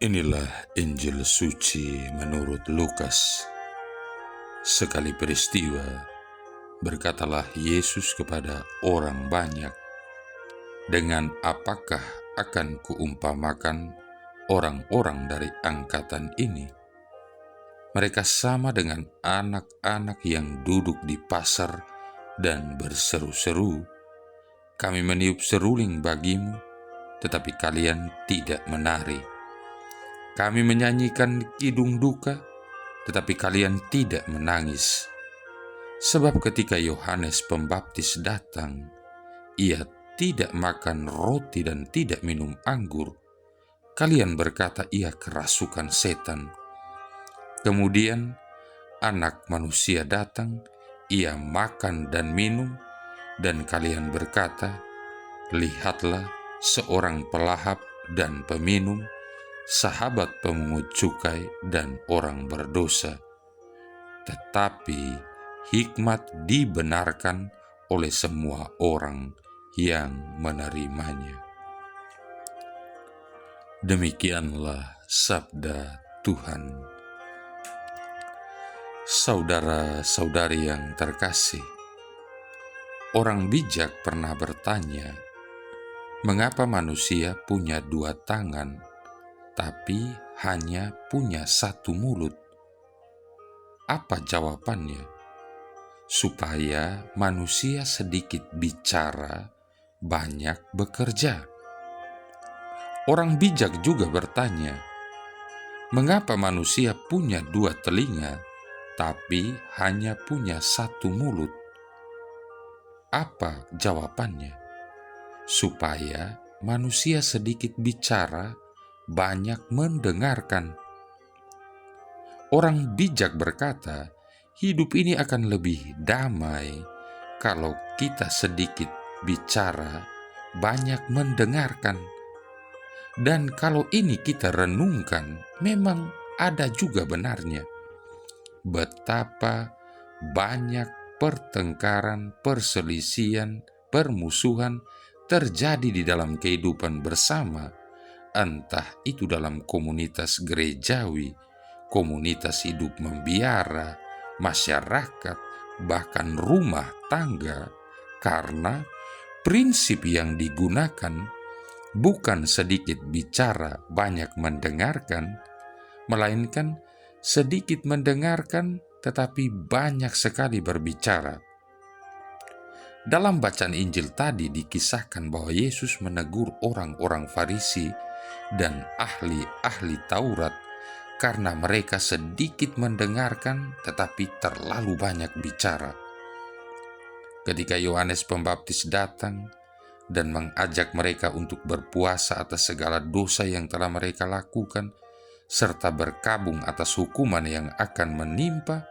Inilah Injil suci menurut Lukas. Sekali peristiwa, berkatalah Yesus kepada orang banyak, "Dengan apakah akan kuumpamakan orang-orang dari angkatan ini? Mereka sama dengan anak-anak yang duduk di pasar dan berseru-seru, 'Kami meniup seruling bagimu, tetapi kalian tidak menari. Kami menyanyikan kidung duka, tetapi kalian tidak menangis.' Sebab ketika Yohanes Pembaptis datang, ia tidak makan roti dan tidak minum anggur. Kalian berkata ia kerasukan setan. Kemudian Anak Manusia datang, ia makan dan minum, dan kalian berkata, 'Lihatlah seorang pelahap dan peminum, sahabat pemungut cukai dan orang berdosa.' Tetapi hikmat dibenarkan oleh semua orang yang menerimanya." Demikianlah sabda Tuhan. Saudara-saudari yang terkasih, orang bijak pernah bertanya, mengapa manusia punya dua tangan, tapi hanya punya satu mulut? Apa jawabannya? Supaya manusia sedikit bicara, banyak bekerja. Orang bijak juga bertanya, mengapa manusia punya dua telinga, tapi hanya punya satu mulut? Apa jawabannya? Supaya manusia sedikit bicara, banyak mendengarkan. Orang bijak berkata, hidup ini akan lebih damai kalau kita sedikit bicara, banyak mendengarkan. Dan kalau ini kita renungkan, memang ada juga benarnya. Betapa banyak pertengkaran, perselisihan, permusuhan terjadi di dalam kehidupan bersama, entah itu dalam komunitas gerejawi, komunitas hidup membiara, masyarakat, bahkan rumah tangga, karena prinsip yang digunakan bukan sedikit bicara, banyak mendengarkan, melainkan sedikit mendengarkan tetapi banyak sekali berbicara. Dalam bacaan Injil tadi dikisahkan bahwa Yesus menegur orang-orang Farisi dan ahli-ahli Taurat karena mereka sedikit mendengarkan tetapi terlalu banyak bicara. Ketika Yohanes Pembaptis datang dan mengajak mereka untuk berpuasa atas segala dosa yang telah mereka lakukan, serta berkabung atas hukuman yang akan menimpa,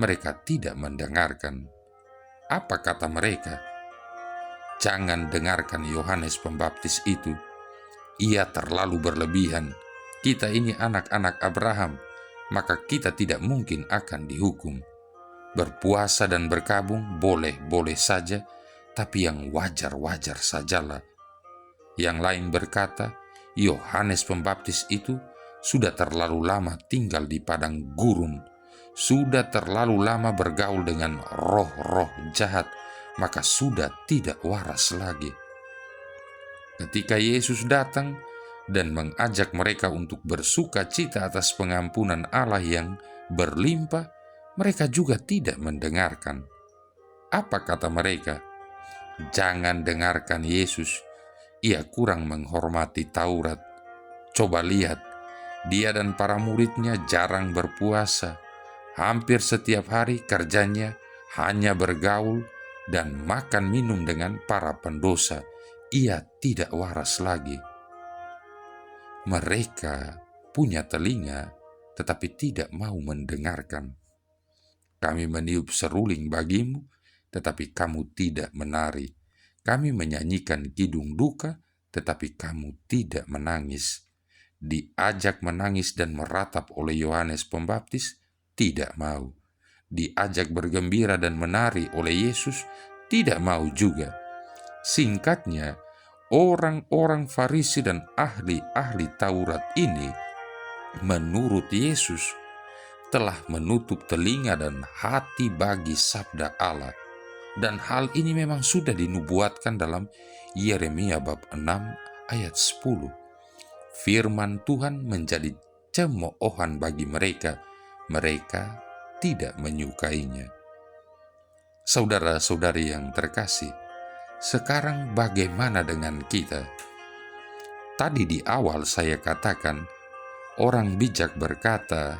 mereka tidak mendengarkan. Apa kata mereka? "Jangan dengarkan Yohanes Pembaptis itu. Ia terlalu berlebihan. Kita ini anak-anak Abraham, maka kita tidak mungkin akan dihukum. Berpuasa dan berkabung boleh-boleh saja, tapi yang wajar-wajar sajalah." Yang lain berkata, Yohanes Pembaptis itu sudah terlalu lama tinggal di padang gurun, sudah terlalu lama bergaul dengan roh-roh jahat, maka sudah tidak waras lagi. Ketika Yesus datang dan mengajak mereka untuk bersuka cita atas pengampunan Allah yang berlimpah, mereka juga tidak mendengarkan. Apa kata mereka? "Jangan dengarkan Yesus, ia kurang menghormati Taurat. Coba lihat, dia dan para muridnya jarang berpuasa. Hampir setiap hari kerjanya hanya bergaul dan makan minum dengan para pendosa. Ia tidak waras lagi." Mereka punya telinga tetapi tidak mau mendengarkan. "Kami meniup seruling bagimu, tetapi kamu tidak menari. Kami menyanyikan kidung duka, tetapi kamu tidak menangis." Diajak menangis dan meratap oleh Yohanes Pembaptis, tidak mau. Diajak bergembira dan menari oleh Yesus, tidak mau juga. Singkatnya, orang-orang Farisi dan ahli-ahli Taurat ini menurut Yesus, telah menutup telinga dan hati bagi sabda Allah. Dan hal ini memang sudah dinubuatkan dalam Yeremia bab 6 ayat 10. Firman Tuhan menjadi cemoohan bagi mereka. Mereka tidak menyukainya. Saudara-saudari yang terkasih, sekarang bagaimana dengan kita? Tadi di awal saya katakan, orang bijak berkata,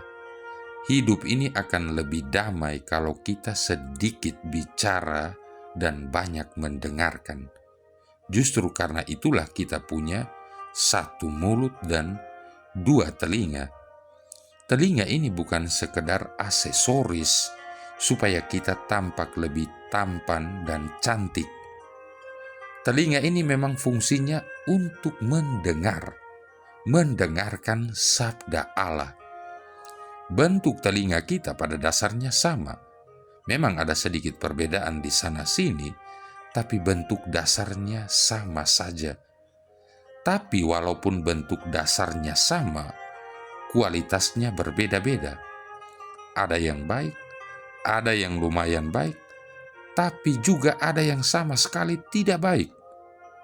hidup ini akan lebih damai kalau kita sedikit bicara dan banyak mendengarkan. Justru karena itulah kita punya satu mulut dan dua telinga. Telinga ini bukan sekedar aksesoris supaya kita tampak lebih tampan dan cantik. Telinga ini memang fungsinya untuk mendengarkan sabda Allah. Bentuk telinga kita pada dasarnya sama. Memang ada sedikit perbedaan di sana-sini, tapi bentuk dasarnya sama saja. Tapi walaupun bentuk dasarnya sama, kualitasnya berbeda-beda. Ada yang baik, ada yang lumayan baik, tapi juga ada yang sama sekali tidak baik.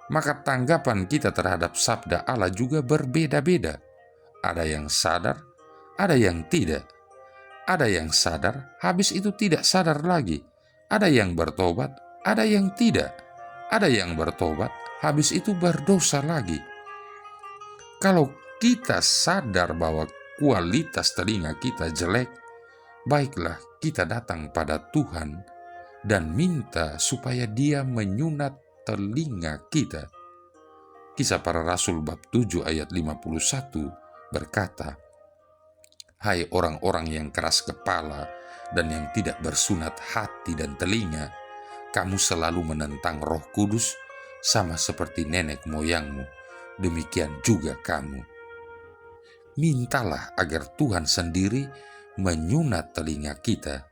Maka tanggapan kita terhadap sabda Allah juga berbeda-beda. Ada yang sadar, ada yang tidak. Ada yang sadar, habis itu tidak sadar lagi. Ada yang bertobat, ada yang tidak. Ada yang bertobat, habis itu berdosa lagi. Kalau kita sadar bahwa kualitas telinga kita jelek, baiklah kita datang pada Tuhan dan minta supaya Dia menyunat telinga kita. Kisah Para Rasul bab 7 ayat 51 berkata, "Hai orang-orang yang keras kepala dan yang tidak bersunat hati dan telinga, kamu selalu menentang Roh Kudus sama seperti nenek moyangmu, demikian juga kamu." Mintalah agar Tuhan sendiri menyunat telinga kita.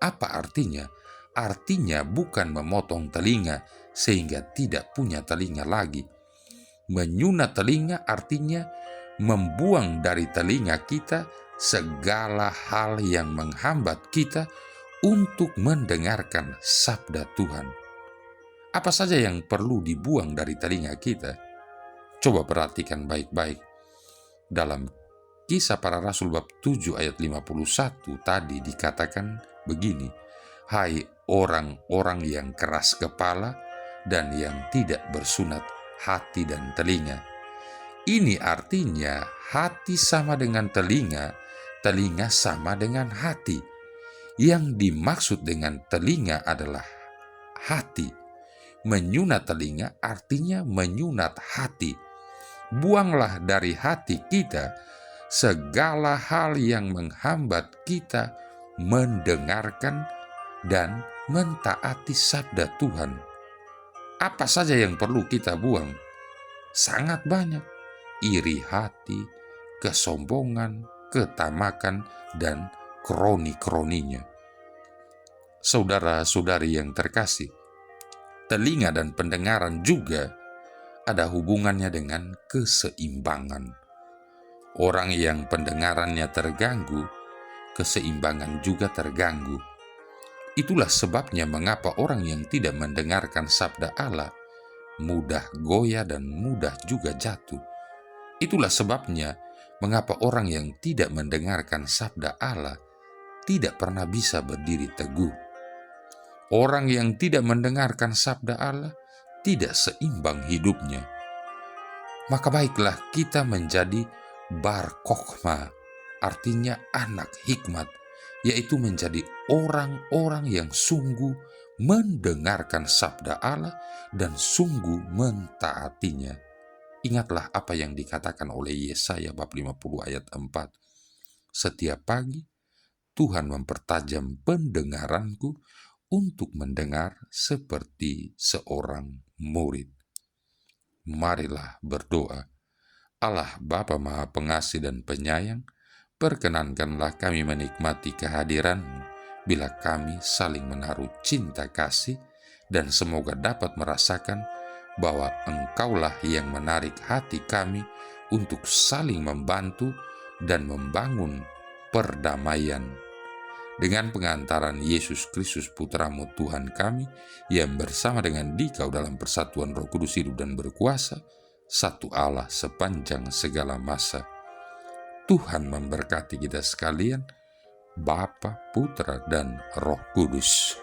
Apa artinya? Artinya bukan memotong telinga sehingga tidak punya telinga lagi. Menyunat telinga artinya membuang dari telinga kita segala hal yang menghambat kita untuk mendengarkan sabda Tuhan. Apa saja yang perlu dibuang dari telinga kita? Coba perhatikan baik-baik. Dalam Kisah Para Rasul bab 7 ayat 51 tadi dikatakan begini, "Hai orang-orang yang keras kepala dan yang tidak bersunat hati dan telinga." Ini artinya hati sama dengan telinga, telinga sama dengan hati. Yang dimaksud dengan telinga adalah hati. Menyunat telinga artinya menyunat hati. Buanglah dari hati kita segala hal yang menghambat kita mendengarkan dan mentaati sabda Tuhan. Apa saja yang perlu kita buang? Sangat banyak. Iri hati, kesombongan, ketamakan, dan kroni-kroninya. Saudara-saudari yang terkasih, telinga dan pendengaran juga ada hubungannya dengan keseimbangan. Orang yang pendengarannya terganggu, keseimbangan juga terganggu. Itulah sebabnya mengapa orang yang tidak mendengarkan sabda Allah mudah goyah dan mudah juga jatuh. Itulah sebabnya mengapa orang yang tidak mendengarkan sabda Allah tidak pernah bisa berdiri teguh. Orang yang tidak mendengarkan sabda Allah tidak seimbang hidupnya. Maka baiklah kita menjadi bar kokhma, artinya anak hikmat, yaitu menjadi orang-orang yang sungguh mendengarkan sabda Allah dan sungguh mentaatinya. Ingatlah apa yang dikatakan oleh Yesaya bab 50 ayat 4. "Setiap pagi Tuhan mempertajam pendengaranku untuk mendengar seperti seorang murid." Marilah berdoa. Allah Bapa Maha Pengasih dan Penyayang, perkenankanlah kami menikmati kehadiran-Mu bila kami saling menaruh cinta kasih, dan semoga dapat merasakan bahwa Engkaulah yang menarik hati kami untuk saling membantu dan membangun perdamaian. Dengan pengantaran Yesus Kristus Putramu Tuhan kami, yang bersama dengan Dikau dalam persatuan Roh Kudus hidup dan berkuasa, satu Allah sepanjang segala masa. Tuhan memberkati kita sekalian, Bapa, Putra, dan Roh Kudus.